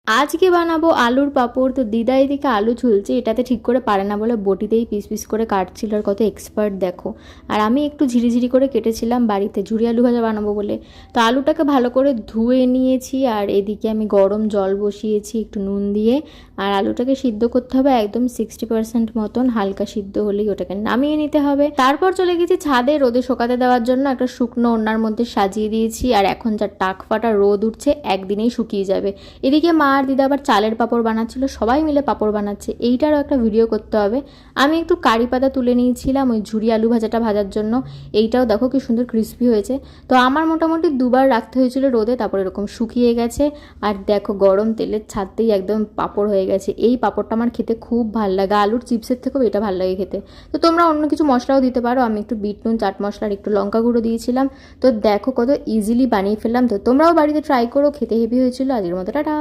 আজকে বানাবো আলুর পাঁপড়। তো দিদা এদিকে আলু ছুলছে, এটাতে ঠিক করে পারে না বলে বটিতেই পিস পিস করে কাটছিল। আর কত এক্সপার্ট দেখো। আর আমি একটু ঝিরিঝিরি করে কেটেছিলাম বাড়িতে ঝুরি আলু ভাজা বানাবো বলে। তো আলুটাকে ভালো করে ধুয়ে নিয়েছি, আর এদিকে আমি গরম জল বসিয়েছি একটু নুন দিয়ে। আর আলুটাকে সিদ্ধ করতে হবে একদম 60% মতন, হালকা সিদ্ধ হলেই ওটাকে নামিয়ে নিতে হবে। তারপর চলে গেছি ছাদে রোদে শোকাতে দেওয়ার জন্য, একটা শুকনো ওড়নার মধ্যে সাজিয়ে দিয়েছি। আর এখন যা টাক ফাটা রোদ উঠছে, একদিনেই শুকিয়ে যাবে। এদিকে মা আর দিদা আবার চালের পাঁপড় বানাচ্ছিল, সবাই মিলে পাঁপড় বানাচ্ছে, এইটারও একটা ভিডিও করতে হবে। আমি একটু কারি পাতা তুলে নিয়েছিলাম ওই ঝুরি আলু ভাজাটা ভাজার জন্য। এইটাও দেখো কি সুন্দর ক্রিস্পি হয়েছে। তো আমার মোটামুটি দুবার রাখতে হয়েছিল রোদে, তারপর এরকম শুকিয়ে গেছে। আর দেখো গরম তেলের ছাড়তেই একদম পাঁপড় হয়ে গেছে। এই পাঁপড়টা আমার খেতে খুব ভালো লাগে, আলুর চিপসের থেকেও এটা ভালো লাগে খেতে। তো তোমরা অন্য কিছু মশলাও দিতে পারো, আমি একটু বিট নুন, চাট মশলা আর একটু লঙ্কা গুঁড়ো দিয়েছিলাম। তো দেখো কত ইজিলি বানিয়ে ফেললাম। তো তোমরাও বাড়িতে ট্রাই করো, খেতে হেভি হয়েছিল। আজকের মতো টাটা।